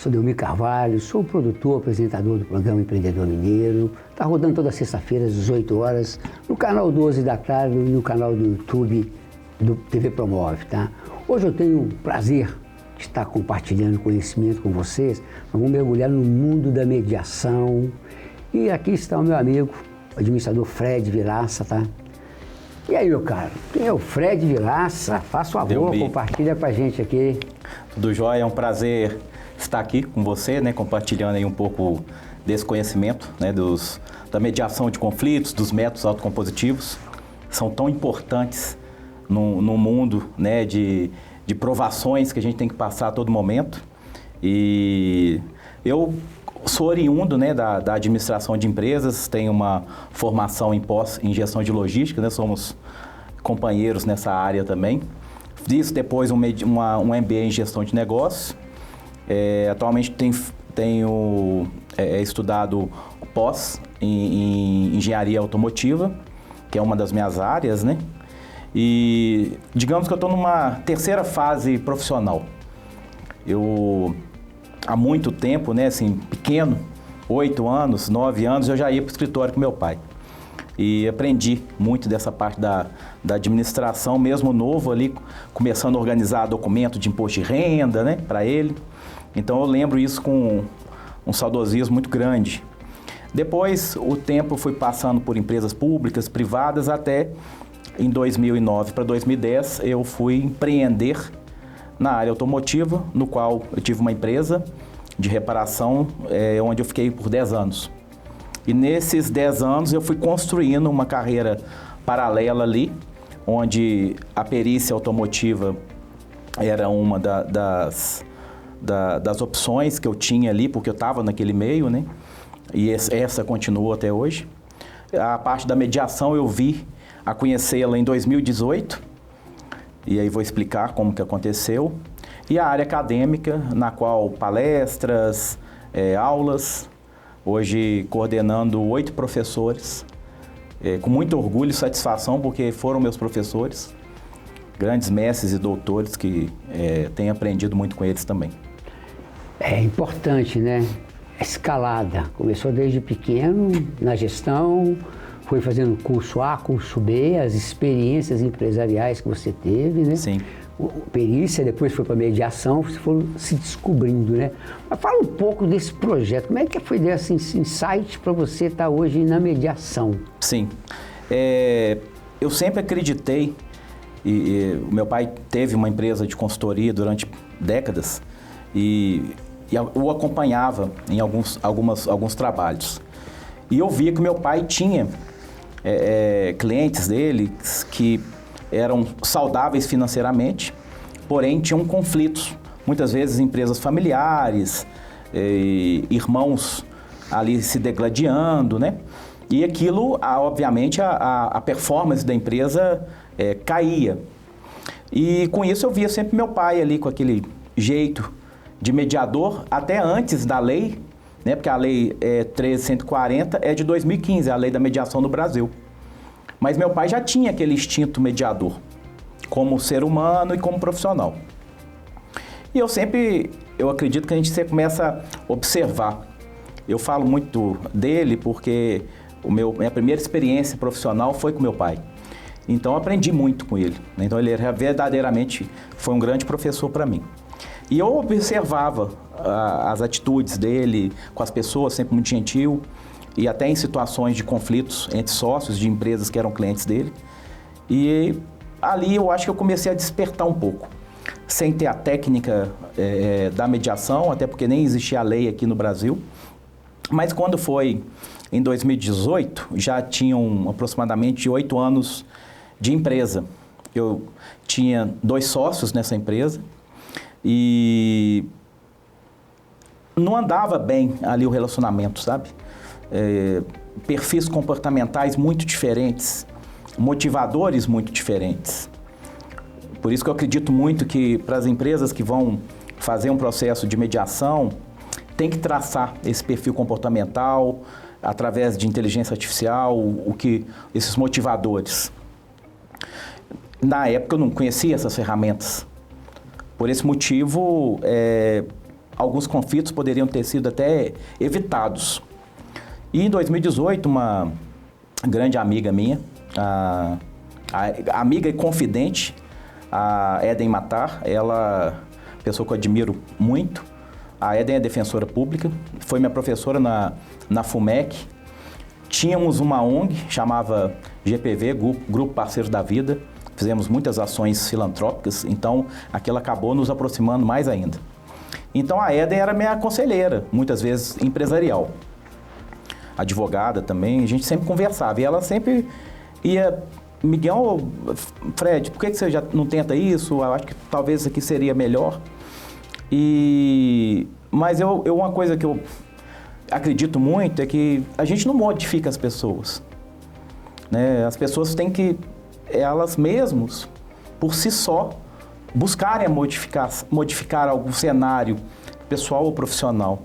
Sou Delmir Carvalho, sou produtor, apresentador do programa Empreendedor Mineiro. Está rodando toda sexta-feira às 18 horas no canal 12 da tarde e no canal do YouTube do TV Promove, tá? Hoje eu tenho o prazer de estar compartilhando conhecimento com vocês. Nós vamos mergulhar no mundo da mediação. E aqui está o meu amigo, o administrador Fred Vilaça, tá? E aí, meu caro, quem é o Fred Vilaça? Faça o favor, compartilha com a gente aqui. Tudo jóia, é um prazer estar aqui com você, né, compartilhando aí um pouco desse conhecimento, né, da mediação de conflitos, dos métodos autocompositivos, são tão importantes no mundo, né, de provações que a gente tem que passar a todo momento. E eu sou oriundo, né, da administração de empresas, tenho uma formação em gestão de logística, né, somos companheiros nessa área também. Fiz depois um MBA em gestão de negócios. Atualmente tenho estudado pós em engenharia automotiva, que é uma das minhas áreas, né? E digamos que eu estou numa terceira fase profissional. Eu, há muito tempo, né, assim, pequeno, 8 anos, 9 anos, eu já ia para o escritório com meu pai. E aprendi muito dessa parte da administração, mesmo novo ali, começando a organizar documento de imposto de renda, né, para ele. Então eu lembro isso com um saudosismo muito grande. Depois o tempo foi passando por empresas públicas, privadas, até em 2009 para 2010 eu fui empreender na área automotiva, no qual eu tive uma empresa de reparação, onde eu fiquei por 10 anos. E nesses 10 anos eu fui construindo uma carreira paralela ali, onde a perícia automotiva era uma das opções que eu tinha ali, porque eu estava naquele meio, né? E essa continua até hoje. A parte da mediação eu vi a conhecê-la em 2018, e aí vou explicar como que aconteceu. E a área acadêmica, na qual palestras, aulas, hoje coordenando 8 professores, com muito orgulho e satisfação, porque foram meus professores, grandes mestres e doutores que tenho aprendido muito com eles também. É importante, né? A escalada. Começou desde pequeno, na gestão, foi fazendo curso A, curso B, as experiências empresariais que você teve, né? Sim. Perícia, depois foi para mediação, você foi se descobrindo, né? Mas fala um pouco desse projeto, como é que foi desse insight para você estar hoje na mediação? Sim. Eu sempre acreditei, e o meu pai teve uma empresa de consultoria durante décadas, e eu acompanhava em alguns trabalhos. E eu via que meu pai tinha clientes dele que eram saudáveis financeiramente, porém tinham conflitos. Muitas vezes empresas familiares, irmãos ali se degladiando, né? E aquilo, obviamente, a performance da empresa caía. E com isso eu via sempre meu pai ali com aquele jeito de mediador, até antes da lei, né? Porque a lei 13.140 é de 2015, a lei da mediação no Brasil. Mas meu pai já tinha aquele instinto mediador, como ser humano e como profissional. E eu acredito que a gente sempre começa a observar. Eu falo muito dele porque minha primeira experiência profissional foi com meu pai. Então eu aprendi muito com ele. Então ele verdadeiramente foi um grande professor para mim. E eu observava as atitudes dele com as pessoas, sempre muito gentil, e até em situações de conflitos entre sócios de empresas que eram clientes dele. E ali eu acho que eu comecei a despertar um pouco, sem ter a técnica da mediação, até porque nem existia a lei aqui no Brasil. Mas quando foi em 2018, já tinham aproximadamente 8 anos de empresa. Eu tinha 2 sócios nessa empresa, e não andava bem ali o relacionamento, sabe? Perfis comportamentais muito diferentes, motivadores muito diferentes. Por isso que eu acredito muito que para as empresas que vão fazer um processo de mediação, tem que traçar esse perfil comportamental através de inteligência artificial, esses motivadores. Na época eu não conhecia essas ferramentas. Por esse motivo, alguns conflitos poderiam ter sido até evitados. E em 2018, uma grande amiga minha, a amiga e confidente, a Eden Matar, ela, pessoa que eu admiro muito, a Eden é defensora pública, foi minha professora na FUMEC. Tínhamos uma ONG, chamava GPV, Grupo Parceiros da Vida, fizemos muitas ações filantrópicas, então aquilo acabou nos aproximando mais ainda. Então a Eden era minha conselheira, muitas vezes empresarial. Advogada também, a gente sempre conversava e ela sempre ia, Miguel, Fred, por que você já não tenta isso? Eu acho que talvez isso aqui seria melhor. Mas uma coisa que eu acredito muito é que a gente não modifica as pessoas, né? As pessoas têm que, elas mesmas, por si só, buscarem modificar algum cenário pessoal ou profissional.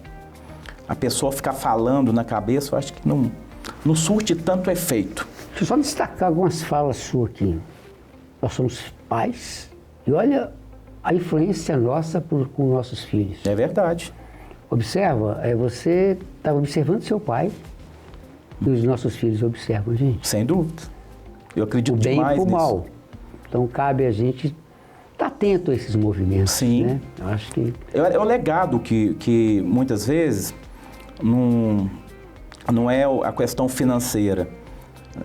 A pessoa ficar falando na cabeça, eu acho que não surte tanto efeito. Deixa eu só destacar algumas falas suas aqui. Nós somos pais e olha a influência nossa com nossos filhos. É verdade. Observa, você está observando seu pai e os nossos filhos observam a gente. Sem dúvida. Eu acredito O demais bem e o nisso. mal. Então cabe a gente estar atento a esses movimentos. Sim. Né? Eu acho que... É o legado que muitas vezes não é a questão financeira.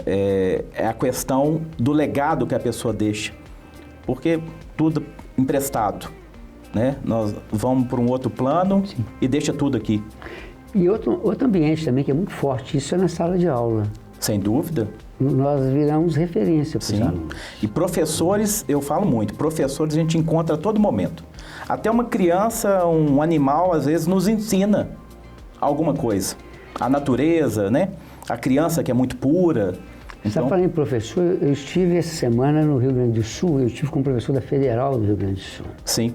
É a questão do legado que a pessoa deixa. Porque tudo emprestado, né? Nós vamos para um outro plano. Sim. E deixa tudo aqui. E outro ambiente também que é muito forte, isso é na sala de aula. Sem dúvida. Nós viramos referência para os alunos. E professores, eu falo muito, professores a gente encontra a todo momento. Até uma criança, um animal, às vezes nos ensina alguma coisa. A natureza, né? A criança que é muito pura. Você está falando em professor, eu estive essa semana no Rio Grande do Sul, eu estive com um professor da Federal do Rio Grande do Sul. Sim.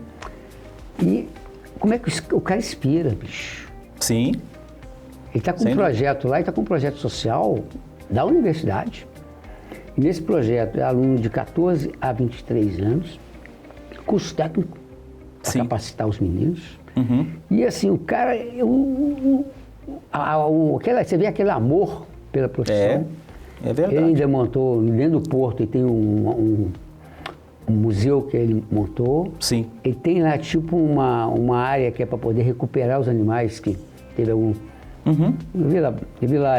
E como é que o cara inspira, bicho? Sim. Ele está com um projeto lá, ele está com um projeto social da universidade. E nesse projeto é aluno de 14 a 23 anos, curso técnico, para capacitar os meninos. Uhum. E assim, o cara, você vê aquele amor pela profissão. É verdade. Ele ainda montou, dentro do Porto, ele tem um museu que ele montou. Sim. Ele tem lá tipo uma área que é para poder recuperar os animais que teve algum... Uhum. Eu vi lá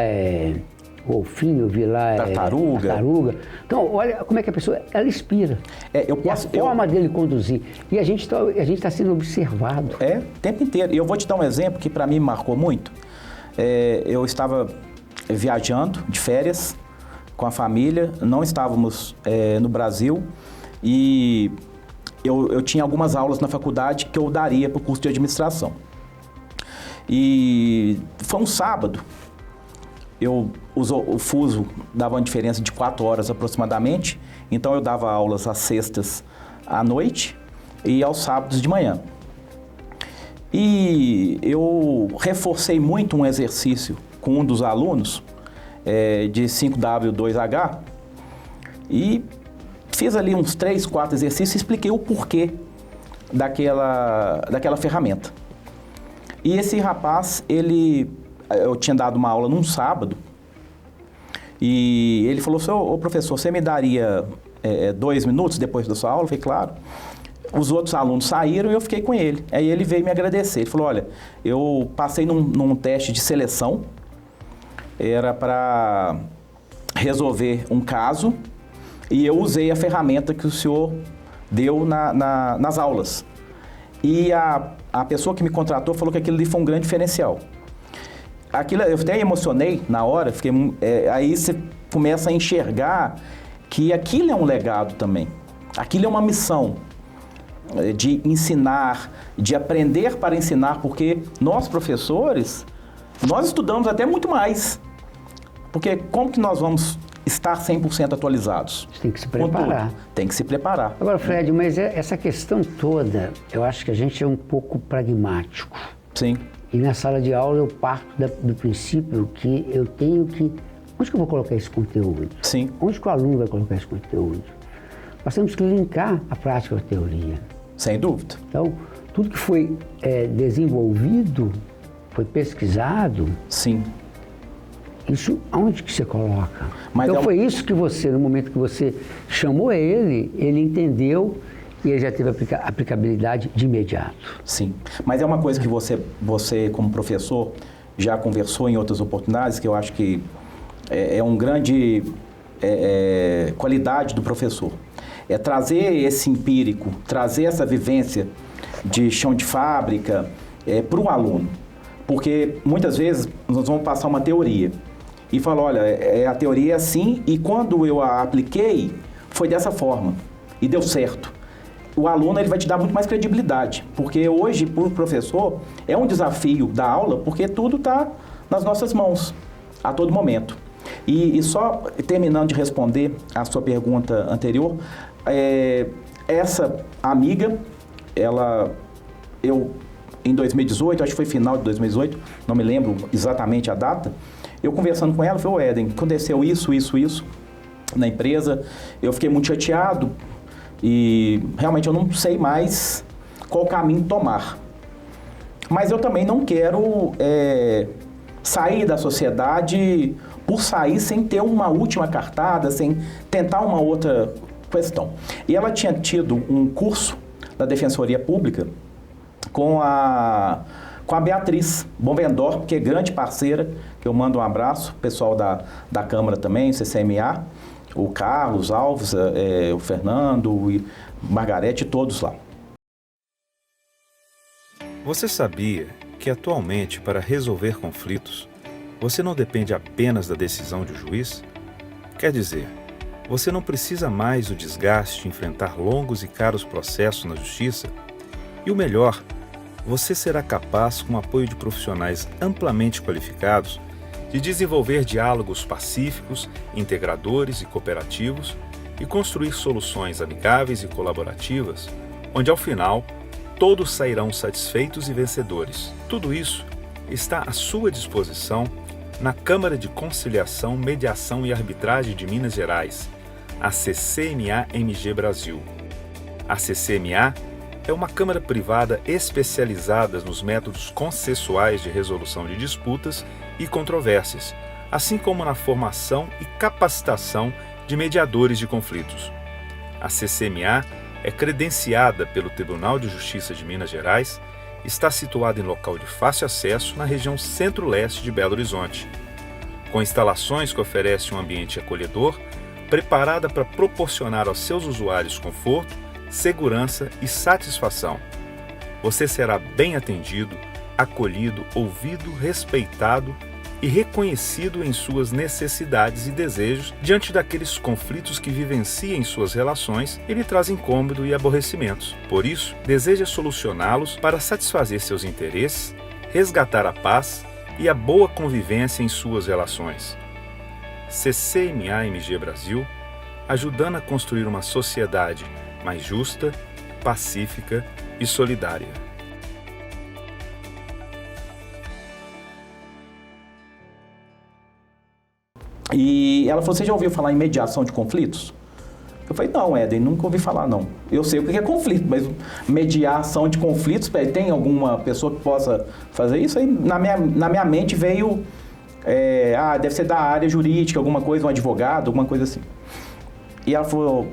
golfinho, eu vi lá tartaruga. Então, olha como é que a pessoa, ela inspira. A forma dele conduzir. E a gente está sendo observado. O tempo inteiro. E eu vou te dar um exemplo que para mim marcou muito. Eu estava viajando de férias com a família, não estávamos no Brasil e eu tinha algumas aulas na faculdade que eu daria para o curso de administração. E foi um sábado, o fuso dava uma diferença de 4 horas aproximadamente, então eu dava aulas às sextas à noite e aos sábados de manhã. E eu reforcei muito um exercício com um dos alunos de 5W2H e fiz ali uns 3, 4 exercícios e expliquei o porquê daquela ferramenta. E esse rapaz, eu tinha dado uma aula num sábado e ele falou: ô professor, você me daria 2 minutos depois da sua aula? Eu falei: claro. Os outros alunos saíram e eu fiquei com ele. Aí ele veio me agradecer. Ele falou: olha, eu passei num teste de seleção, era para resolver um caso e eu usei a ferramenta que o senhor deu nas aulas. E a pessoa que me contratou falou que aquilo ali foi um grande diferencial. Aquilo, eu até emocionei na hora, aí você começa a enxergar que aquilo é um legado também. Aquilo é uma missão de ensinar, de aprender para ensinar, porque nós professores, nós estudamos até muito mais. Porque como que nós vamos estar 100% atualizados? Tem que se preparar. Tem que se preparar. Agora, Fred, mas essa questão toda, eu acho que a gente é um pouco pragmático. Sim. E na sala de aula eu parto do princípio que eu tenho que... Onde que eu vou colocar esse conteúdo? Sim. Onde que o aluno vai colocar esse conteúdo? Nós temos que linkar a prática com a teoria. Sem dúvida. Então, tudo que foi desenvolvido, foi pesquisado. Sim. Isso, aonde que você coloca? Mas então foi isso que você, no momento que você chamou ele entendeu e ele já teve aplicabilidade de imediato. Sim, mas é uma coisa que você como professor, já conversou em outras oportunidades, que eu acho que é um grande qualidade do professor. É trazer esse empírico, trazer essa vivência de chão de fábrica para o aluno. Porque muitas vezes nós vamos passar uma teoria e falar, olha, a teoria é assim e quando eu a apliquei foi dessa forma e deu certo. O aluno ele vai te dar muito mais credibilidade, porque hoje, para o professor, é um desafio da aula, porque tudo está nas nossas mãos, a todo momento. E só terminando de responder a sua pergunta anterior, essa amiga, eu em 2018, acho que foi final de 2018, não me lembro exatamente a data, eu conversando com ela, falei, Éden, aconteceu isso na empresa, eu fiquei muito chateado e realmente eu não sei mais qual caminho tomar. Mas eu também não quero sair da sociedade por sair sem ter uma última cartada, sem tentar uma outra questão. E ela tinha tido um curso da Defensoria Pública com a Beatriz Bombendor, que é grande parceira, que eu mando um abraço, pessoal da Câmara também, CCMA, o Carlos Alves, o Fernando, e Margarete, todos lá. Você sabia que atualmente, para resolver conflitos, você não depende apenas da decisão de um juiz? Quer dizer, você não precisa mais do desgaste de enfrentar longos e caros processos na justiça? E o melhor, você será capaz, com o apoio de profissionais amplamente qualificados, de desenvolver diálogos pacíficos, integradores e cooperativos e construir soluções amigáveis e colaborativas, onde ao final todos sairão satisfeitos e vencedores. Tudo isso está à sua disposição na Câmara de Conciliação, Mediação e Arbitragem de Minas Gerais, a CCMA-MG Brasil. A CCMA é uma câmara privada especializada nos métodos consensuais de resolução de disputas e controvérsias, assim como na formação e capacitação de mediadores de conflitos. A CCMA é credenciada pelo Tribunal de Justiça de Minas Gerais, está situada em local de fácil acesso na região centro-leste de Belo Horizonte, com instalações que oferecem um ambiente acolhedor, preparada para proporcionar aos seus usuários conforto, segurança e satisfação. Você será bem atendido, acolhido, ouvido, respeitado e reconhecido em suas necessidades e desejos diante daqueles conflitos que vivencia em suas relações e lhe trazem incômodo e aborrecimentos. Por isso, deseja solucioná-los para satisfazer seus interesses, resgatar a paz e a boa convivência em suas relações. CCMA-MG Brasil, ajudando a construir uma sociedade mais justa, pacífica e solidária. E ela falou, você já ouviu falar em mediação de conflitos? Eu falei, não, Éden, nunca ouvi falar, não. Eu sei o que é conflito, mas mediação de conflitos, tem alguma pessoa que possa fazer isso? Aí na minha mente veio, deve ser da área jurídica, alguma coisa, um advogado, alguma coisa assim. E ela falou,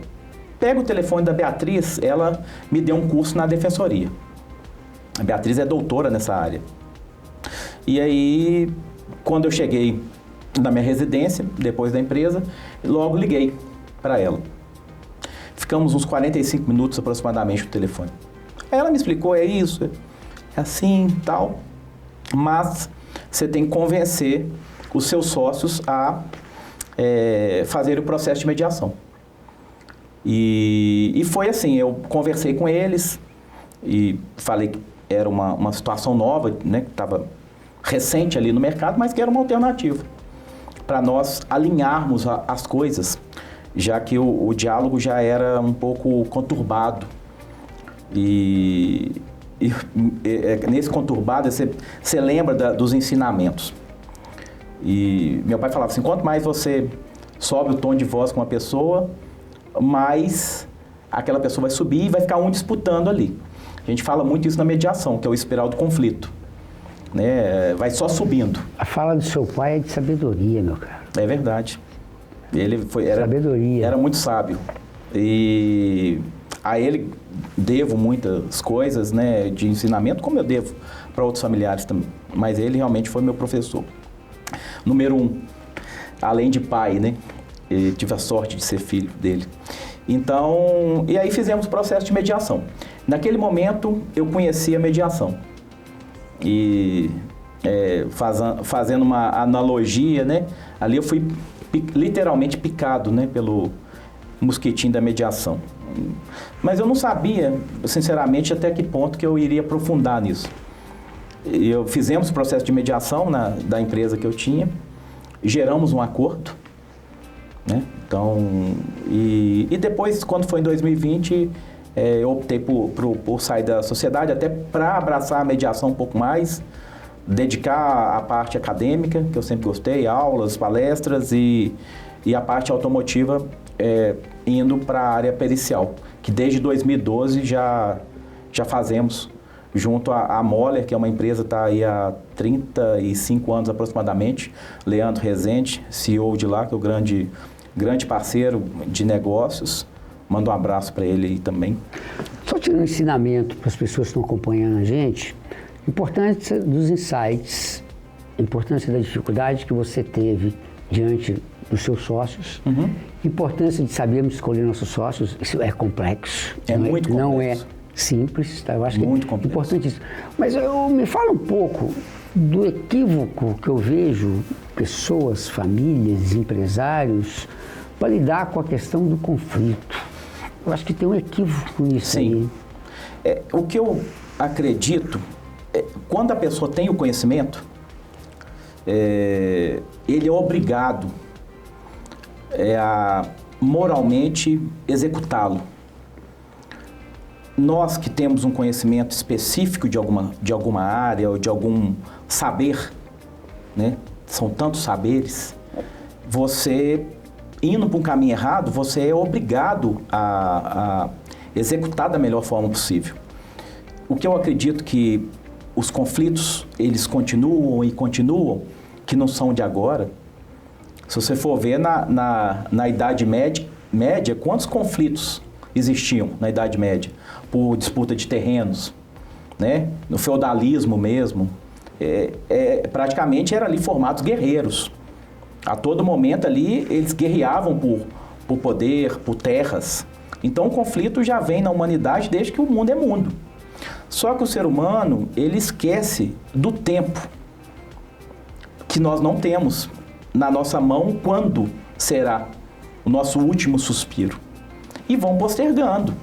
pega o telefone da Beatriz, ela me deu um curso na Defensoria. A Beatriz é doutora nessa área. E aí, quando eu cheguei na minha residência, depois da empresa, logo liguei para ela. Ficamos uns 45 minutos aproximadamente no telefone. Aí ela me explicou, é isso, é assim, tal, mas você tem que convencer os seus sócios a fazer o processo de mediação. E foi assim, eu conversei com eles e falei que era uma situação nova, né, que estava recente ali no mercado, mas que era uma alternativa para nós alinharmos as coisas, já que o diálogo já era um pouco conturbado. E nesse conturbado, você lembra dos ensinamentos. E meu pai falava assim, quanto mais você sobe o tom de voz com uma pessoa, mais aquela pessoa vai subir e vai ficar um disputando ali. A gente fala muito isso na mediação, que é o espiral do conflito. Né? Vai só subindo. A fala do seu pai é de sabedoria, meu caro. É verdade. Ele Sabedoria. Era muito sábio. E a ele devo muitas coisas, né, de ensinamento, como eu devo para outros familiares também. Mas ele realmente foi meu professor. Número 1, além de pai, né? Eu tive a sorte de ser filho dele. Então, e aí fizemos o processo de mediação. Naquele momento, eu conheci a mediação. E fazendo uma analogia, né? Ali eu fui literalmente picado, né, pelo mosquitinho da mediação. Mas eu não sabia, sinceramente, até que ponto que eu iria aprofundar nisso. Fizemos o processo de mediação da empresa que eu tinha, geramos um acordo, né? Então, e depois, quando foi em 2020, eu optei por sair da sociedade, até para abraçar a mediação um pouco mais, dedicar a parte acadêmica, que eu sempre gostei, aulas, palestras, e a parte automotiva indo para a área pericial, que desde 2012 já fazemos junto à Moller, que é uma empresa que está aí há 35 anos aproximadamente. Leandro Rezende, CEO de lá, que é o grande parceiro de negócios. Manda um abraço para ele aí também. Só tirando um ensinamento para as pessoas que estão acompanhando a gente, importância dos insights, importância da dificuldade que você teve diante dos seus sócios, importância de sabermos escolher nossos sócios. Isso é complexo. Muito complexo. Não é simples, tá? Eu acho muito que é importante isso. Mas me fala um pouco do equívoco que eu vejo pessoas, famílias, empresários, para lidar com a questão do conflito. Eu acho que tem um equívoco nisso. Sim. Aí. O que eu acredito, quando a pessoa tem o conhecimento, ele é obrigado a moralmente executá-lo. Nós que temos um conhecimento específico de alguma área ou de algum saber, né? São tantos saberes, você, indo para um caminho errado, você é obrigado a executar da melhor forma possível. O que eu acredito que os conflitos, eles continuam, que não são de agora. Se você for ver na Idade Média, quantos conflitos existiam na Idade Média? Por disputa de terrenos, né? No feudalismo mesmo, praticamente era ali formados guerreiros. A todo momento ali eles guerreavam por poder, por terras. Então o conflito já vem na humanidade desde que o mundo é mundo. Só que o ser humano, ele esquece do tempo que nós não temos na nossa mão quando será o nosso último suspiro. E vão postergando.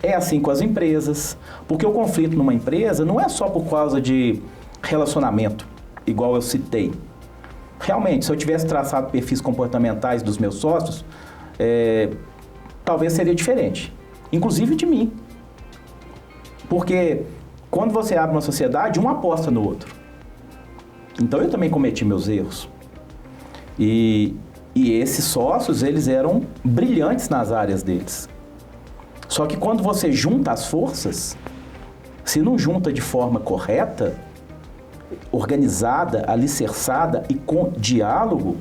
É assim com as empresas, porque o conflito numa empresa não é só por causa de relacionamento, igual eu citei. Realmente, se eu tivesse traçado perfis comportamentais dos meus sócios, talvez seria diferente, inclusive de mim. Porque quando você abre uma sociedade, um aposta no outro. Então eu também cometi meus erros. E esses sócios, eles eram brilhantes nas áreas deles. Só que quando você junta as forças, se não junta de forma correta, organizada, alicerçada e com diálogo,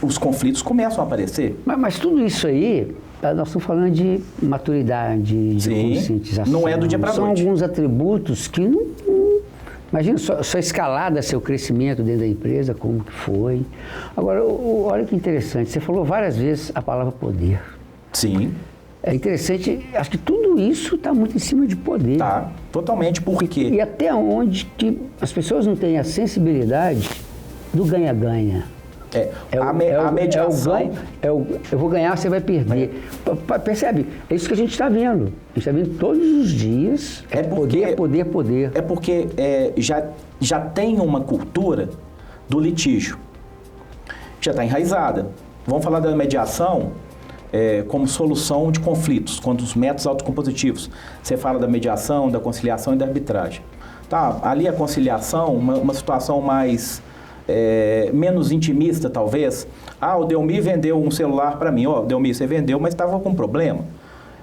os conflitos começam a aparecer. Mas tudo isso aí, nós estamos falando de maturidade, de conscientização. Não é do dia para noite. São alguns atributos que não. Imagina só escalada seu crescimento dentro da empresa, como que foi. Agora, olha que interessante, você falou várias vezes a palavra poder. Sim. É interessante, acho que tudo isso está muito em cima de poder. Tá, totalmente. Por quê? E até onde que as pessoas não têm a sensibilidade do ganha-ganha. A mediação... eu vou ganhar, você vai perder. Percebe? É isso que a gente está vendo. A gente está vendo todos os dias. Poder. É porque já tem uma cultura do litígio. Já está enraizada. Vamos falar da mediação como solução de conflitos, quando os métodos autocompositivos. Você fala da mediação, da conciliação e da arbitragem. Tá, ali a conciliação, uma situação mais... menos intimista, talvez. O Delmi vendeu um celular para mim. Delmi, você vendeu, mas estava com problema.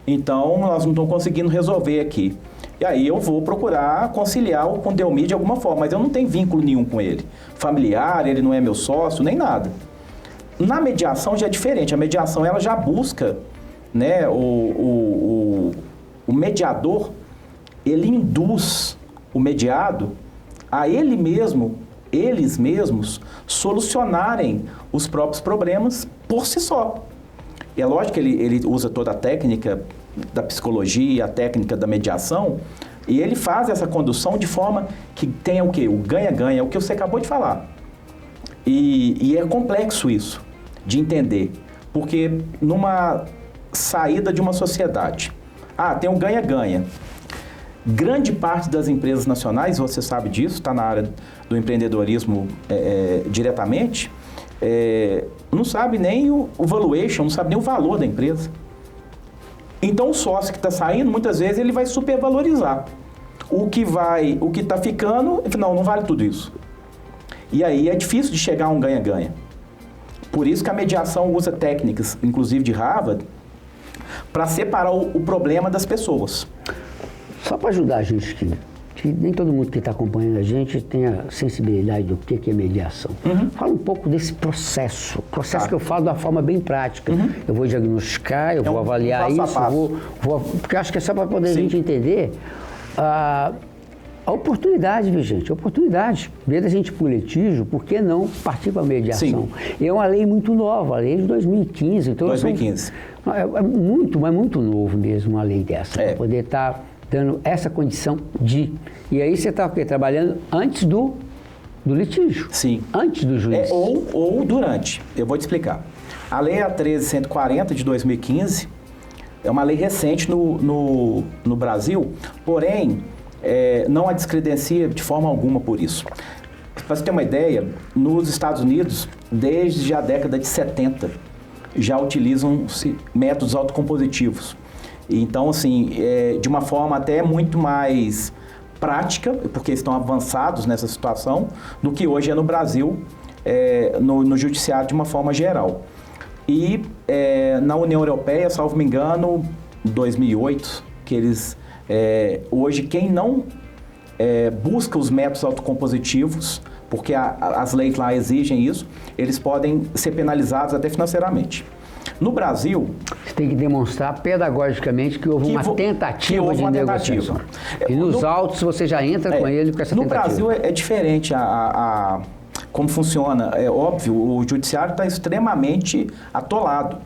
Então, nós não estamos conseguindo resolver aqui. E aí eu vou procurar conciliar com o Delmir de alguma forma, mas eu não tenho vínculo nenhum com ele. Familiar, ele não é meu sócio, nem nada. Na mediação já é diferente. A mediação ela já busca, né, o mediador, ele induz o mediado a eles mesmos, solucionarem os próprios problemas por si só. E é lógico que ele usa toda a técnica da psicologia, a técnica da mediação, e ele faz essa condução de forma que tenha o quê? O ganha-ganha, o que você acabou de falar. E é complexo isso, de entender, porque numa saída de uma sociedade, tem um ganha-ganha. Grande parte das empresas nacionais, você sabe disso, está na área do empreendedorismo diretamente, não sabe nem o valuation, não sabe nem o valor da empresa. Então o sócio que está saindo, muitas vezes ele vai supervalorizar. O que está ficando, não vale tudo isso. E aí é difícil de chegar a um ganha-ganha. Por isso que a mediação usa técnicas, inclusive de Harvard, para separar o problema das pessoas. Só para ajudar a gente que nem todo mundo que está acompanhando a gente tem a sensibilidade do que é mediação. Fala um pouco desse processo que eu falo de uma forma bem prática. Eu vou diagnosticar, eu vou avaliar isso, porque acho que é só para poder a gente entender a oportunidade, viu, gente? A oportunidade. Em vez da gente ir para o litígio, por que não partir para a mediação? E é uma lei muito nova, a lei de 2015. Então 2015. Mas muito novo mesmo uma lei dessa, para poder estar dando essa condição de... E aí você está trabalhando antes do litígio. Sim. Antes do juiz. Ou durante. Eu vou te explicar. A lei A 13.140 de 2015 é uma lei recente no Brasil, porém, não a descredencia de forma alguma por isso. Para você ter uma ideia, nos Estados Unidos, desde a década de 70, já utilizam-se métodos autocompositivos. Então, assim, de uma forma até muito mais prática, porque estão avançados nessa situação, do que hoje é no Brasil, no judiciário de uma forma geral. E na União Europeia, salvo me engano, 2008, que eles... hoje, quem não busca os métodos autocompositivos, porque as leis lá exigem isso, eles podem ser penalizados até financeiramente. No Brasil... Você tem que demonstrar pedagogicamente que houve uma tentativa de negociação. E nos autos você já entra com ele com essa tentativa. No Brasil é diferente como funciona. É óbvio, o judiciário está extremamente atolado.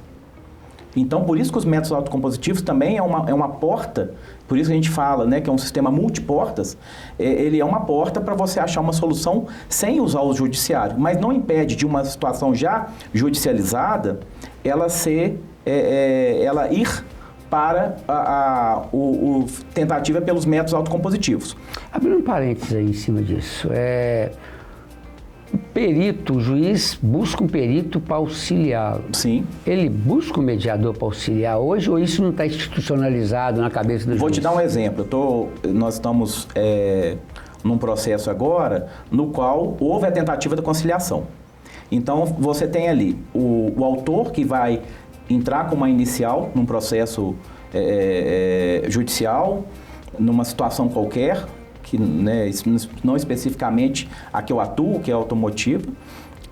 Então, por isso que os métodos autocompositivos também é uma porta, por isso que a gente fala, né, que é um sistema multiportas, ele é uma porta para você achar uma solução sem usar o judiciário, mas não impede de uma situação já judicializada, ela ir para a tentativa pelos métodos autocompositivos. Abrindo um parênteses aí em cima disso, o juiz busca um perito para auxiliá-lo. Sim. Ele busca um mediador para auxiliar hoje ou isso não está institucionalizado na cabeça do juiz? Vou te dar um exemplo. Nós estamos num processo agora no qual houve a tentativa da conciliação. Então, você tem ali o autor que vai entrar com uma inicial num processo judicial, numa situação qualquer, que, né, não especificamente a que eu atuo, que é automotiva,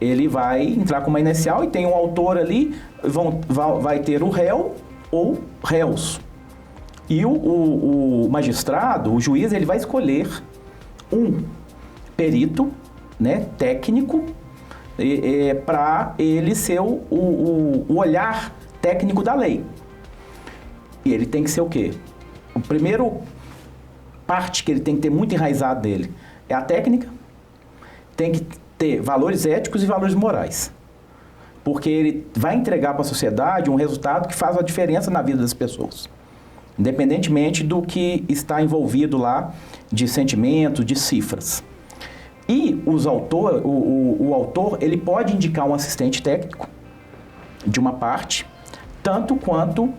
ele vai entrar com uma inicial e tem um autor ali, vai ter o réu ou réus. E o magistrado, o juiz, ele vai escolher um perito, né, técnico, para ele ser o olhar técnico da lei. E ele tem que ser o quê? O primeiro parte que ele tem que ter muito enraizado dele é a técnica, tem que ter valores éticos e valores morais. Porque ele vai entregar para a sociedade um resultado que faz a diferença na vida das pessoas. Independentemente do que está envolvido lá de sentimento, de cifras. E o autor, ele pode indicar um assistente técnico de uma parte, tanto quanto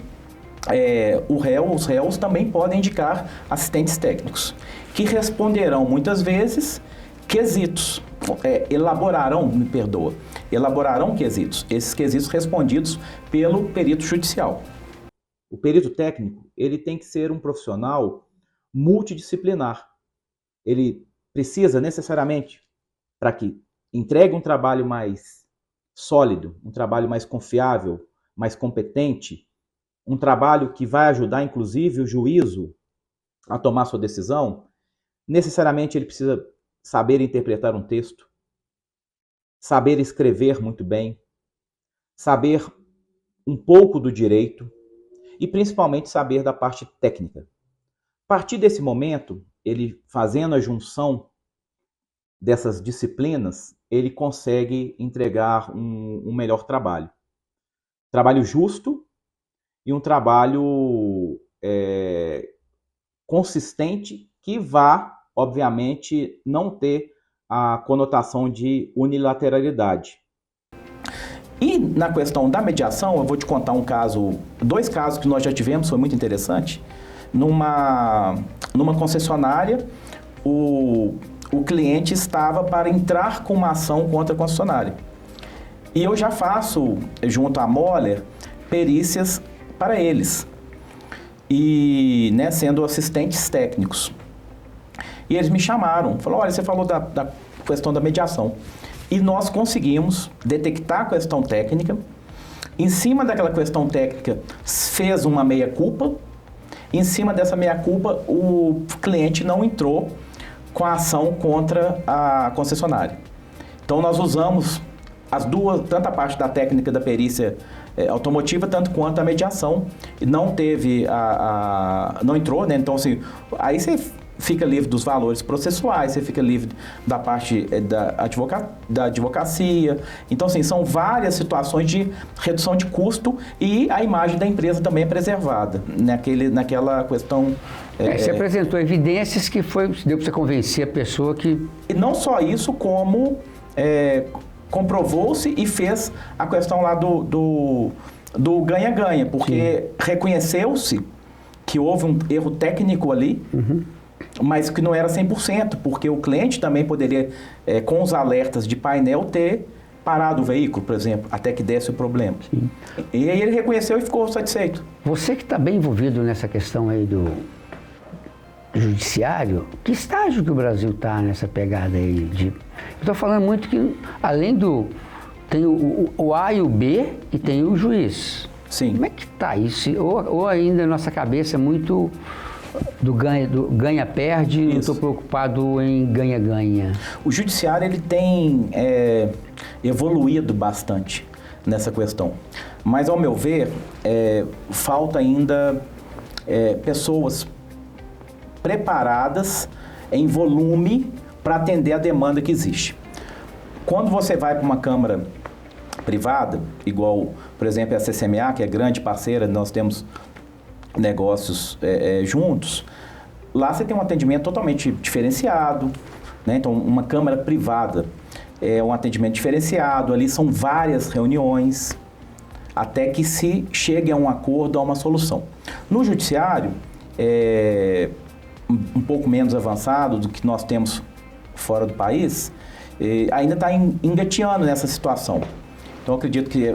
os réus também podem indicar assistentes técnicos, que responderão muitas vezes quesitos, elaborarão quesitos, esses quesitos respondidos pelo perito judicial. O perito técnico, ele tem que ser um profissional multidisciplinar. Ele precisa necessariamente, para que entregue um trabalho mais sólido, um trabalho mais confiável, mais competente, um trabalho que vai ajudar, inclusive, o juízo a tomar sua decisão, necessariamente ele precisa saber interpretar um texto, saber escrever muito bem, saber um pouco do direito e principalmente saber da parte técnica. A partir desse momento, ele fazendo a junção dessas disciplinas, ele consegue entregar um melhor trabalho. Trabalho justo e um trabalho consistente que vá, obviamente, não ter a conotação de unilateralidade. E na questão da mediação, eu vou te contar dois casos que nós já tivemos, foi muito interessante. Numa concessionária, o cliente estava para entrar com uma ação contra a concessionária. E eu já faço, junto à Moller, perícias para eles, e sendo assistentes técnicos. E eles me chamaram, falaram, olha, você falou da questão da mediação. E nós conseguimos detectar a questão técnica. Em cima daquela questão técnica, fez uma meia-culpa. Em cima dessa meia-culpa, o cliente não entrou com a ação contra a concessionária. Então, nós usamos as duas, tanto a parte da técnica da perícia automotiva, tanto quanto a mediação. Não teve não entrou, né? Então, assim, aí você fica livre dos valores processuais, você fica livre da parte da advocacia. Então, assim, são várias situações de redução de custo e a imagem da empresa também é preservada naquela questão. Você apresentou evidências que deu para você convencer a pessoa que... E não só isso, como comprovou-se e fez a questão lá do ganha-ganha, porque reconheceu-se que houve um erro técnico ali, mas que não era 100%, porque o cliente também poderia, com os alertas de painel, ter parado o veículo, por exemplo, até que desse o problema. Sim. E aí ele reconheceu e ficou satisfeito. Você que está bem envolvido nessa questão aí do judiciário, que estágio que o Brasil está nessa pegada aí de... Eu estou falando muito que, além tem o A e o B e tem o juiz. Sim. Como é que está isso? Ou ainda a nossa cabeça é muito do ganha-perde, eu estou preocupado em ganha-ganha. O judiciário ele tem evoluído bastante nessa questão. Mas, ao meu ver, falta ainda pessoas preparadas em volume para atender a demanda que existe. Quando você vai para uma câmara privada, igual, por exemplo, a CCMA, que é grande parceira, nós temos negócios juntos, lá você tem um atendimento totalmente diferenciado, né? Então, uma câmara privada é um atendimento diferenciado, ali são várias reuniões, até que se chegue a um acordo, a uma solução. No judiciário, um pouco menos avançado do que nós temos fora do país, ainda está engateando nessa situação. Então, eu acredito que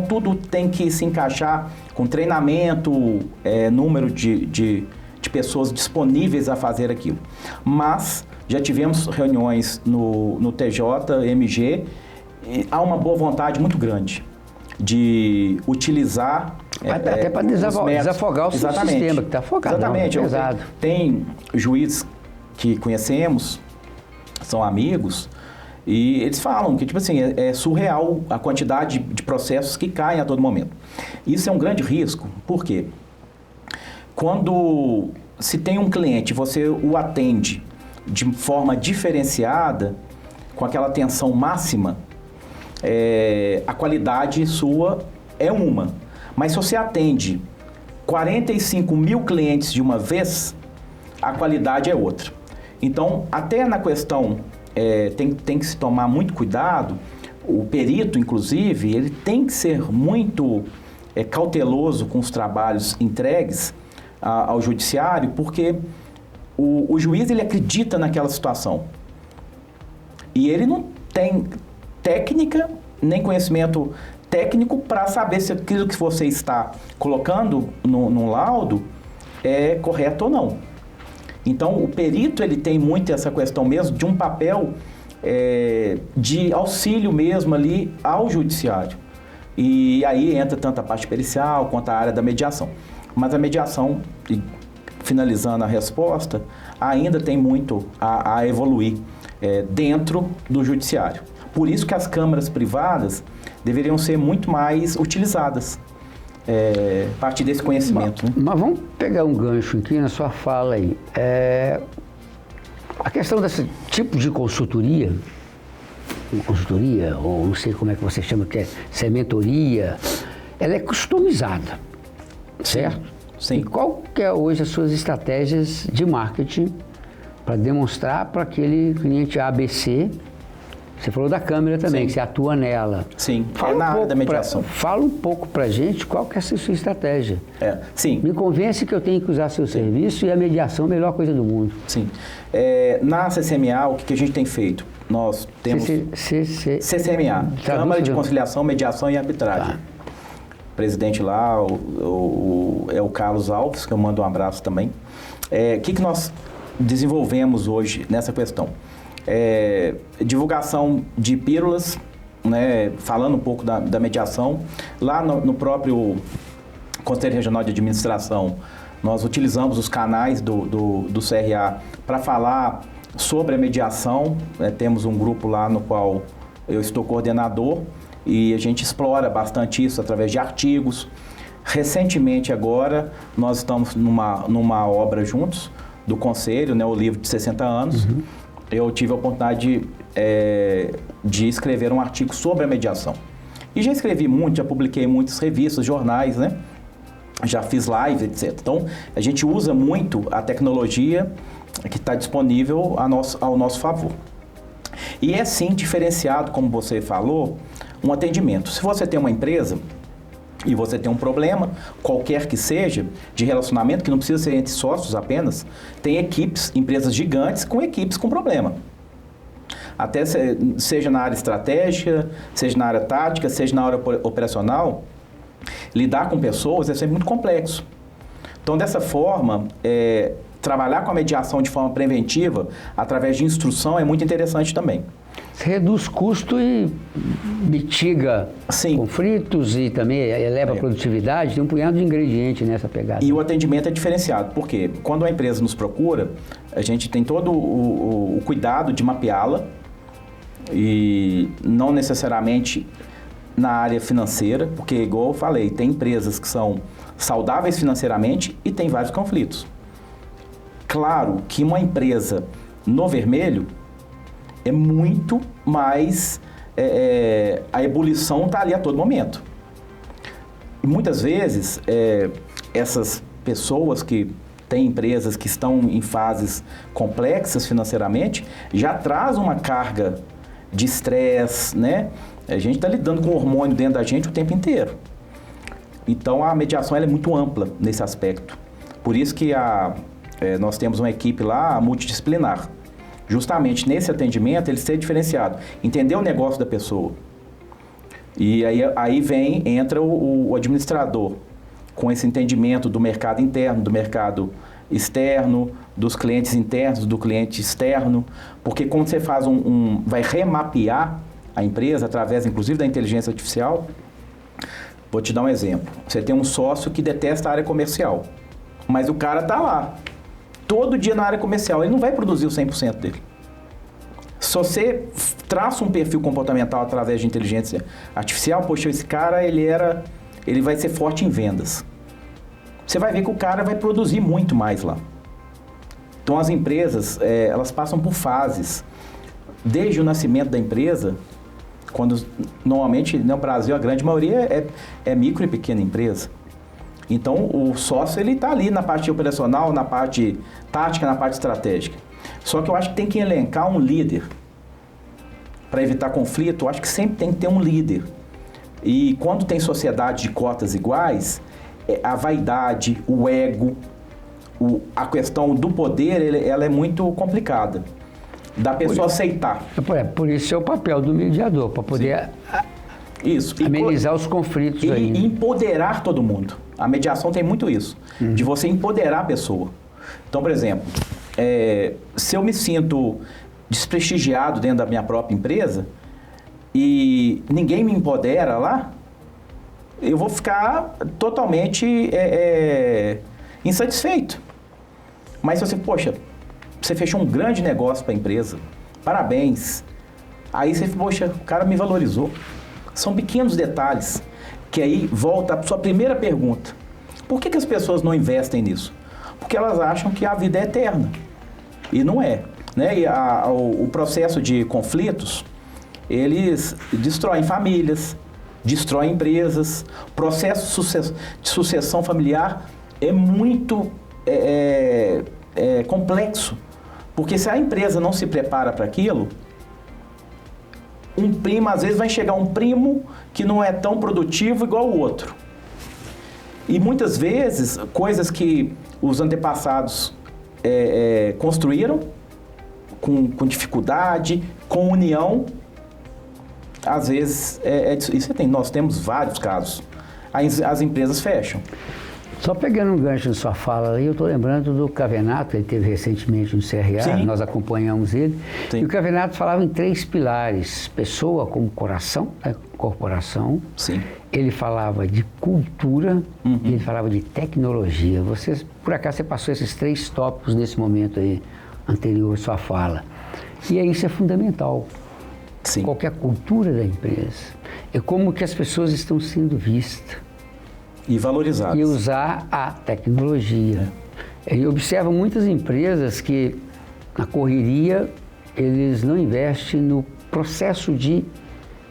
tudo tem que se encaixar com treinamento, número de pessoas disponíveis a fazer aquilo. Mas já tivemos reuniões no TJ, MG, e há uma boa vontade muito grande de utilizar... até para desafogar o sistema, que está afogado. Exatamente. Não, pesado. Tem juízes que conhecemos, são amigos, e eles falam que, tipo assim, é surreal a quantidade de processos que caem a todo momento. Isso é um grande risco. Por quê? Quando se tem um cliente, você o atende de forma diferenciada, com aquela atenção máxima, a qualidade sua é uma. Mas se você atende 45 mil clientes de uma vez, a qualidade é outra. Então, até na questão, tem que se tomar muito cuidado, o perito, inclusive, ele tem que ser muito cauteloso com os trabalhos entregues ao judiciário, porque o juiz, ele acredita naquela situação. E ele não tem técnica, nem conhecimento técnico para saber se aquilo que você está colocando no laudo é correto ou não. Então, o perito ele tem muito essa questão mesmo de um papel de auxílio mesmo ali ao judiciário. E aí entra tanto a parte pericial quanto a área da mediação. Mas a mediação, finalizando a resposta, ainda tem muito a evoluir dentro do judiciário. Por isso que as câmaras privadas deveriam ser muito mais utilizadas a partir desse conhecimento. Mas vamos pegar um gancho aqui na sua fala aí. A questão desse tipo de consultoria, ou não sei como é que você chama, que se é mentoria, ela é customizada, certo? Sim. E qual que é hoje as suas estratégias de marketing para demonstrar para aquele cliente ABC? Você falou da câmera também, Sim. que você atua nela. Sim, na área da mediação. Fala um pouco pra gente qual que é a sua estratégia. Sim. Me convence que eu tenho que usar seu serviço e a mediação é a melhor coisa do mundo. Sim. Na CCMA, o que a gente tem feito? Nós temos CCMA, Câmara de Conciliação, Mediação e Arbitragem. O presidente lá é o Carlos Alves, que eu mando um abraço também. O que nós desenvolvemos hoje nessa questão? Divulgação de pílulas, né, falando um pouco da mediação. Lá no próprio Conselho Regional de Administração, nós utilizamos os canais do CRA para falar sobre a mediação. Temos um grupo lá no qual eu estou coordenador e a gente explora bastante isso através de artigos. Recentemente agora, nós estamos numa obra juntos do Conselho, né, o livro de 60 anos. Uhum. Eu tive a oportunidade de escrever um artigo sobre a mediação. E já escrevi muito, já publiquei em muitas revistas, jornais, né? Já fiz live, etc. Então, a gente usa muito a tecnologia que está disponível ao nosso favor. E é sim diferenciado, como você falou, um atendimento. Se você tem uma empresa e você tem um problema, qualquer que seja, de relacionamento, que não precisa ser entre sócios apenas, tem equipes, empresas gigantes com equipes com problema. Até seja na área estratégica, seja na área tática, seja na área operacional, lidar com pessoas é sempre muito complexo. Então, dessa forma, trabalhar com a mediação de forma preventiva, através de instrução, é muito interessante também. Você reduz custo e mitiga conflitos e também eleva a produtividade, tem um punhado de ingredientes nessa pegada. E o atendimento é diferenciado, porque quando a empresa nos procura, a gente tem todo o cuidado de mapeá-la, e não necessariamente na área financeira, porque, igual eu falei, tem empresas que são saudáveis financeiramente e tem vários conflitos. Claro que uma empresa no vermelho é muito mais... a ebulição está ali a todo momento. E muitas vezes, essas pessoas que têm empresas que estão em fases complexas financeiramente, já traz uma carga de estresse, né? A gente está lidando com hormônio dentro da gente o tempo inteiro. Então, a mediação ela é muito ampla nesse aspecto. Por isso que nós temos uma equipe lá multidisciplinar. Justamente nesse atendimento, ele ser diferenciado. Entender o negócio da pessoa. E aí entra o administrador, com esse entendimento do mercado interno, do mercado externo, dos clientes internos, do cliente externo. Porque quando você faz vai remapear a empresa, através inclusive da inteligência artificial, vou te dar um exemplo. Você tem um sócio que detesta a área comercial, mas o cara está lá, todo dia na área comercial, ele não vai produzir o 100% dele. Se você traça um perfil comportamental através de inteligência artificial, poxa, esse cara, ele vai ser forte em vendas. Você vai ver que o cara vai produzir muito mais lá. Então, as empresas, elas passam por fases. Desde o nascimento da empresa, quando normalmente no Brasil a grande maioria é micro e pequena empresa. Então, o sócio ele está ali na parte operacional, na parte tática, na parte estratégica. Só que eu acho que tem que elencar um líder. Para evitar conflito, eu acho que sempre tem que ter um líder. E quando tem sociedade de cotas iguais, a vaidade, o ego, a questão do poder, ela é muito complicada. Da pessoa aceitar. Por isso é o papel do mediador, para poder Isso. Amenizar os conflitos aí. E empoderar todo mundo. A mediação tem muito isso, de você empoderar a pessoa. Então, por exemplo, se eu me sinto desprestigiado dentro da minha própria empresa e ninguém me empodera lá, eu vou ficar totalmente insatisfeito. Mas se você, poxa, você fechou um grande negócio para a empresa, parabéns. Aí você, poxa, o cara me valorizou. São pequenos detalhes que aí volta a sua primeira pergunta. Por que as pessoas não investem nisso? Porque elas acham que a vida é eterna. E não é. Né? E o processo de conflitos, eles destroem famílias, destroem empresas. O processo de sucessão familiar é muito complexo. Porque se a empresa não se prepara para aquilo, às vezes vai chegar um primo que não é tão produtivo igual o outro. E muitas vezes, coisas que os antepassados construíram com dificuldade, com união, às vezes, nós temos vários casos. As empresas fecham. Só pegando um gancho na sua fala aí, eu estou lembrando do Cavenato, ele teve recentemente no CRA, Sim. Nós acompanhamos ele. Sim. E o Cavenato falava em 3 pilares: pessoa como coração, corporação. Sim. Ele falava de cultura e ele falava de tecnologia. Por acaso, você passou esses 3 tópicos nesse momento aí, anterior à sua fala. E aí isso é fundamental. Sim. Qualquer cultura da empresa. É como que as pessoas estão sendo vistas. E valorizadas. E usar a tecnologia. Eu observo muitas empresas que, na correria, eles não investem no processo de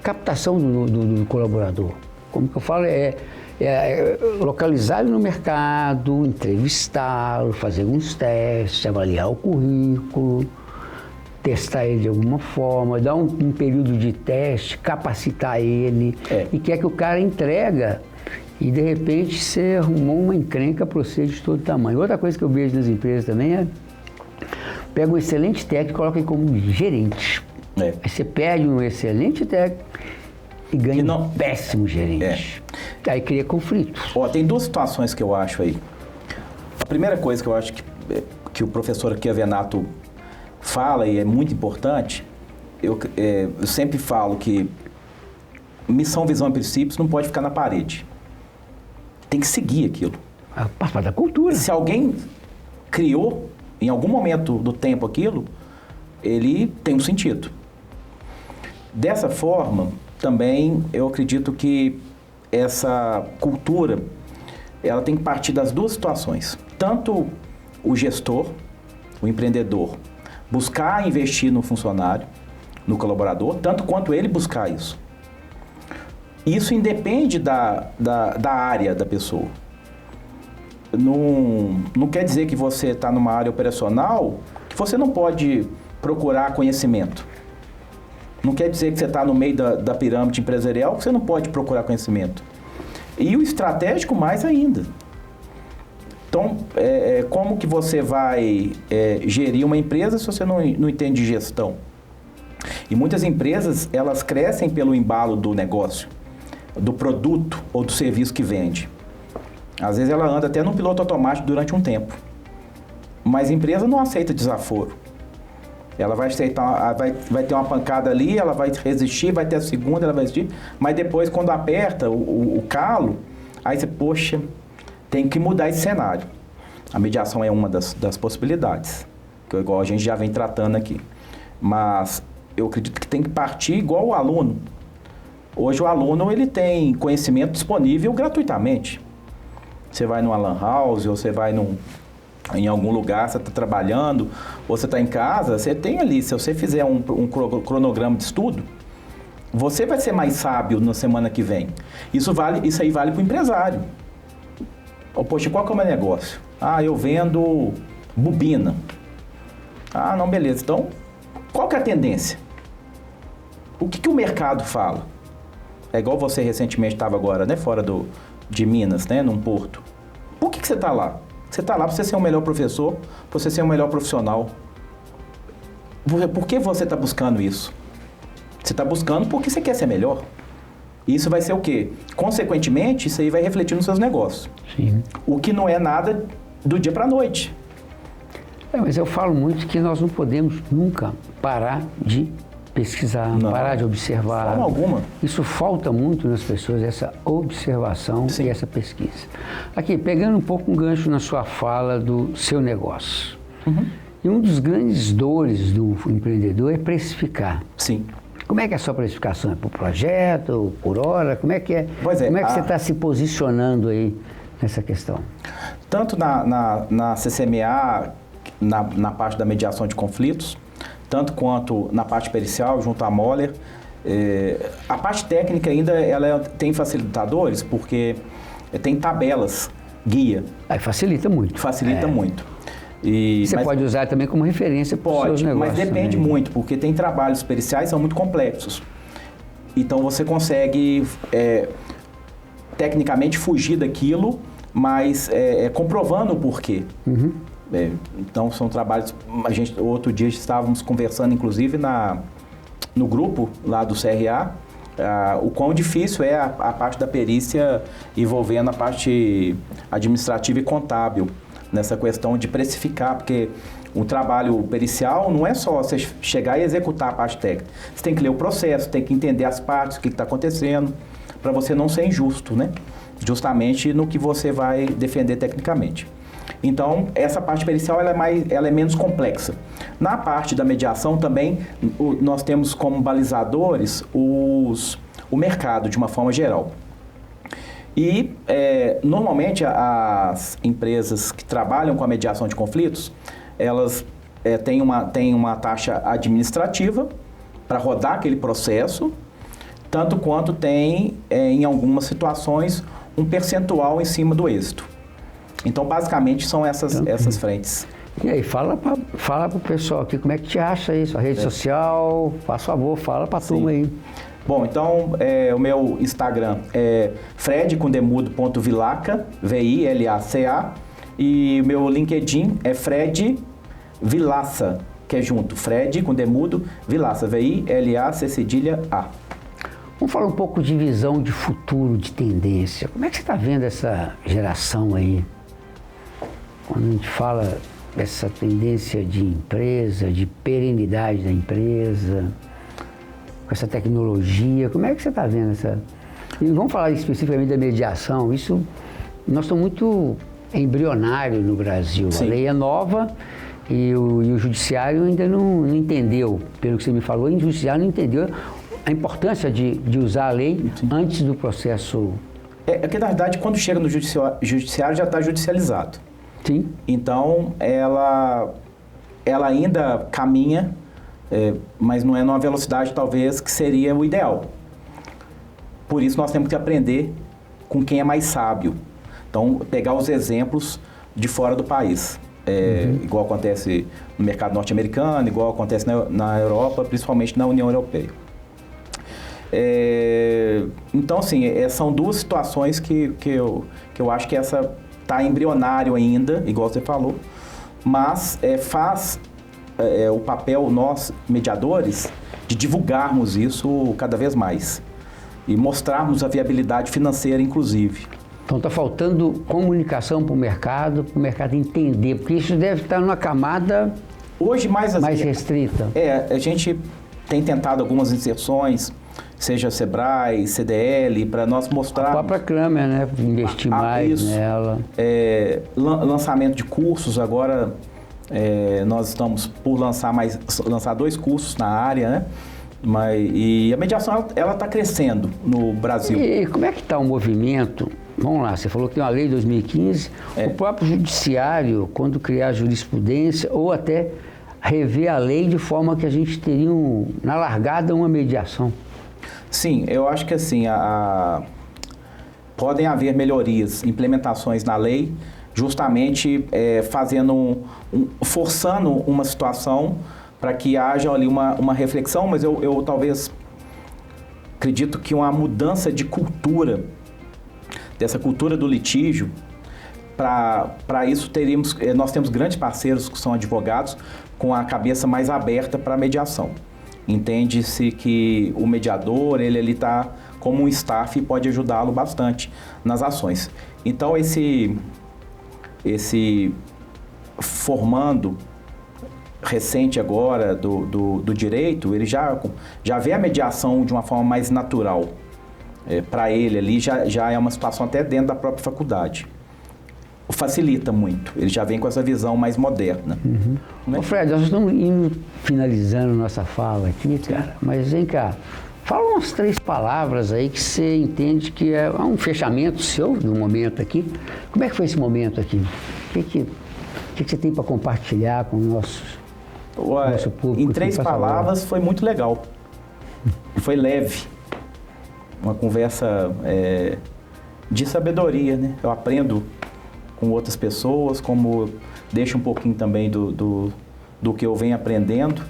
captação do colaborador. Como que eu falo, localizá-lo no mercado, entrevistá-lo, fazer alguns testes, avaliar o currículo, testar ele de alguma forma, dar um período de teste, capacitar ele, e quer que o cara entrega. E, de repente, você arrumou uma encrenca para você de todo tamanho. Outra coisa que eu vejo nas empresas também pega um excelente técnico e coloca ele como gerente. Aí você perde um excelente técnico e ganha um péssimo gerente. Aí cria conflitos. Tem 2 situações que eu acho aí. A primeira coisa que eu acho que o professor Chiavenato fala e é muito importante, eu sempre falo que missão, visão e princípios não pode ficar na parede. Tem que seguir aquilo. A parte da cultura. Se alguém criou, em algum momento do tempo aquilo, ele tem um sentido. Dessa forma, também eu acredito que essa cultura, ela tem que partir das 2 situações. Tanto o gestor, o empreendedor, buscar investir no funcionário, no colaborador, tanto quanto ele buscar isso. Isso independe da área da pessoa. Não quer dizer que você está numa área operacional que você não pode procurar conhecimento. Não quer dizer que você está no meio da pirâmide empresarial que você não pode procurar conhecimento. E o estratégico mais ainda. Então, como que você vai gerir uma empresa se você não entende de gestão? E muitas empresas, elas crescem pelo embalo do negócio, do produto ou do serviço que vende. Às vezes ela anda até no piloto automático durante um tempo. Mas a empresa não aceita desaforo. Ela vai aceitar, vai ter uma pancada ali, ela vai resistir, vai ter a segunda, ela vai resistir. Mas depois, quando aperta o calo, aí você, poxa, tem que mudar esse cenário. A mediação é uma das possibilidades, que igual a gente já vem tratando aqui. Mas eu acredito que tem que partir igual o aluno. Hoje o aluno ele tem conhecimento disponível gratuitamente. Você vai numa lan house, ou você vai em algum lugar, você está trabalhando, ou você está em casa, você tem ali, se você fizer um cronograma de estudo, você vai ser mais sábio na semana que vem. Isso aí vale para o empresário. Poxa, qual que é o meu negócio? Eu vendo bobina. Não, beleza. Então, qual que é a tendência? O que o mercado fala? É igual você recentemente estava agora, né? Fora de Minas, né? Num porto. Por que você está lá? Você está lá para você ser o melhor professor, para você ser o melhor profissional. Por que você está buscando isso? Você está buscando porque você quer ser melhor. Isso vai ser o quê? Consequentemente, isso aí vai refletir nos seus negócios. Sim. O que não é nada do dia para a noite. Mas eu falo muito que nós não podemos nunca parar de pesquisar, parar de observar. De forma alguma. Isso falta muito nas pessoas, essa observação e essa pesquisa. Aqui, pegando um pouco um gancho na sua fala do seu negócio. E um dos grandes dores do empreendedor é precificar. Sim. Como é que é a sua precificação? É por projeto, por hora? Como é que é? Pois é, como é que você está se posicionando aí nessa questão? Tanto na CCMA, na parte da mediação de conflitos, tanto quanto na parte pericial, junto à Moller. A parte técnica ainda ela tem facilitadores, porque tem tabelas, guia. Aí facilita muito. Facilita muito. Você pode usar também como referência para os seus negócios. Mas depende também. muito, porque tem trabalhos periciais que são muito complexos. Então você consegue tecnicamente fugir daquilo, mas comprovando o porquê. Então são trabalhos. Outro dia estávamos conversando, inclusive, no grupo lá do CRA, o quão difícil é a parte da perícia envolvendo a parte administrativa e contábil, nessa questão de precificar, porque o trabalho pericial não é só você chegar e executar a parte técnica. Você tem que ler o processo, tem que entender as partes, o que está acontecendo, para você não ser injusto, né? Justamente no que você vai defender tecnicamente. Então, essa parte pericial ela é menos complexa. Na parte da mediação também, nós temos como balizadores o mercado, de uma forma geral. E, normalmente, as empresas que trabalham com a mediação de conflitos, elas têm uma taxa administrativa para rodar aquele processo, tanto quanto tem, em algumas situações, um percentual em cima do êxito. Então, basicamente, são essas frentes. E aí, fala para o pessoal aqui, como é que te acha isso? A rede social, faz favor, fala para a turma aí. Bom, então, o meu Instagram é fred.vilaca, V-I-L-A-C-A, e o meu LinkedIn é Fred Vilaça, que é junto, Fred com demudo, Vilaça, V-I-L-A-C-A. Vamos falar um pouco de visão de futuro, de tendência. Como é que você está vendo essa geração aí? Quando a gente fala dessa tendência de empresa, de perenidade da empresa, com essa tecnologia, como é que você está vendo essa... E vamos falar especificamente da mediação. Isso, nós estamos muito embrionário no Brasil. Sim. A lei é nova e o judiciário ainda não entendeu, pelo que você me falou, o judiciário não entendeu a importância de usar a lei antes do processo. É que, na verdade, quando chega no judiciário já está judicializado. Sim. Então, ela ainda caminha, mas não é numa velocidade, talvez, que seria o ideal. Por isso, nós temos que aprender com quem é mais sábio. Então, pegar os exemplos de fora do país. Igual acontece no mercado norte-americano, igual acontece na Europa, principalmente na União Europeia. Então, assim, são duas situações que eu acho que essa está embrionário ainda, igual você falou, mas faz o papel, nós, mediadores, de divulgarmos isso cada vez mais e mostrarmos a viabilidade financeira, inclusive. Então, está faltando comunicação para o mercado entender, porque isso deve estar numa camada hoje mais restrita. A gente tem tentado algumas inserções, seja Sebrae, CDL, para nós mostrar... A própria Kramer, né? Investir mais nela. Lançamento de cursos, agora nós estamos por lançar 2 cursos na área, né? E a mediação, ela está crescendo no Brasil. E como é que está o movimento? Vamos lá, você falou que tem uma lei de 2015, o próprio judiciário, quando criar jurisprudência, ou até rever a lei de forma que a gente teria, na largada, uma mediação. Sim, eu acho que assim, podem haver melhorias, implementações na lei, justamente forçando uma situação para que haja ali uma reflexão, mas eu talvez acredito que uma mudança de cultura, dessa cultura do litígio, para isso nós temos grandes parceiros que são advogados com a cabeça mais aberta para a mediação. Entende-se que o mediador, ele está como um staff pode ajudá-lo bastante nas ações. Então, esse formando recente agora do direito, ele já vê a mediação de uma forma mais natural. Para ele ali já é uma situação até dentro da própria faculdade. Facilita muito, ele já vem com essa visão mais moderna. Né? Ô Fred, nós estamos finalizando nossa fala aqui, cara, mas vem cá, fala umas 3 palavras aí que você entende que é um fechamento seu do momento aqui. Como é que foi esse momento aqui? O que você tem para compartilhar com o nosso público? Em 3 palavras, foi muito legal. Foi leve. Uma conversa de sabedoria, né? Eu aprendo com outras pessoas, como deixo um pouquinho também do que eu venho aprendendo,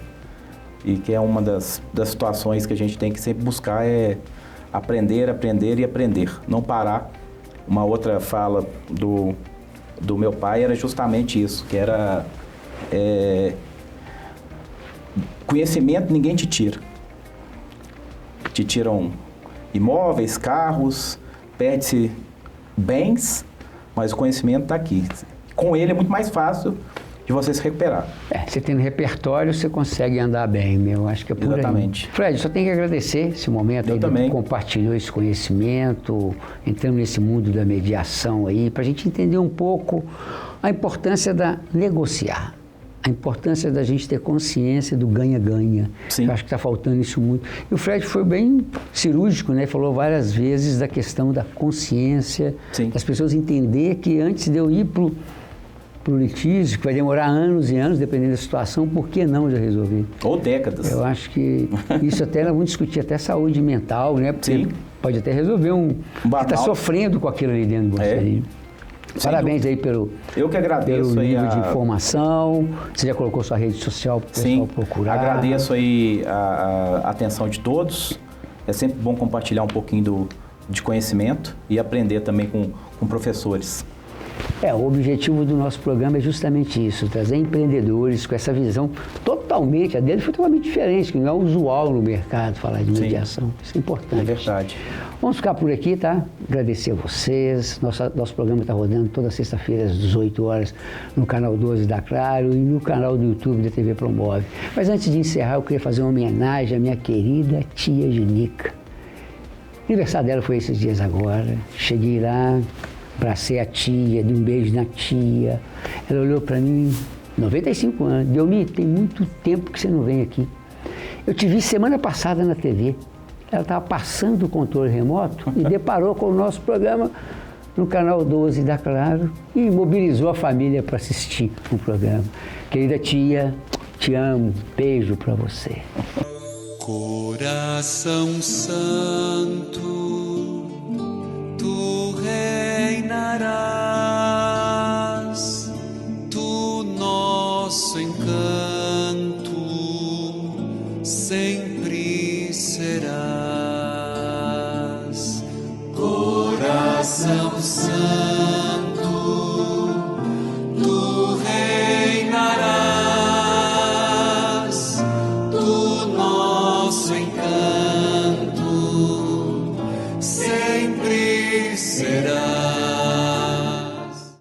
e que é uma das situações que a gente tem que sempre buscar, é aprender e aprender, não parar. Uma outra fala do meu pai era justamente isso, que era conhecimento ninguém te tira. Te tiram imóveis, carros, perde-se bens, mas o conhecimento está aqui. Com ele é muito mais fácil de você se recuperar. Você tendo repertório, você consegue andar bem, eu acho que é por Exatamente. aí. Fred, só tenho que agradecer esse momento eu aí também. Que compartilhou esse conhecimento, entrando nesse mundo da mediação aí, para a gente entender um pouco a importância da negociar. A importância da gente ter consciência do ganha-ganha. Sim. Eu acho que está faltando isso muito. E o Fred foi bem cirúrgico, né? Falou várias vezes da questão da consciência, Sim. das pessoas entender que antes de eu ir para o litígio, que vai demorar anos e anos, dependendo da situação, por que não já resolver? Ou décadas. Eu acho que isso até nós vamos discutir até saúde mental, né? Porque Sim. pode até resolver que está sofrendo com aquilo ali dentro de você. Ali. Parabéns aí pelo eu que agradeço nível aí de informação. Você já colocou sua rede social para o pessoal procurar. Agradeço aí a atenção de todos. É sempre bom compartilhar um pouquinho de conhecimento e aprender também com professores. O objetivo do nosso programa é justamente isso, trazer empreendedores com essa visão totalmente, a dele foi totalmente diferente, que não é usual no mercado falar de mediação. Sim. Isso é importante. É verdade. Vamos ficar por aqui, tá? Agradecer a vocês. Nosso programa está rodando toda sexta-feira às 18 horas no canal 12 da Claro e no canal do YouTube da TV Promove. Mas antes de encerrar, eu queria fazer uma homenagem à minha querida tia Junica. O aniversário dela foi esses dias agora. Cheguei lá, abracei a tia, dei um beijo na tia. Ela olhou para mim, 95 anos. Delmi, tem muito tempo que você não vem aqui. Eu te vi semana passada na TV. Ela estava passando o controle remoto e deparou com o nosso programa no canal 12 da Claro e mobilizou a família para assistir o programa. Querida tia, te amo. Beijo para você. Coração Santo, tu reinarás, tu nosso encanto sempre serás.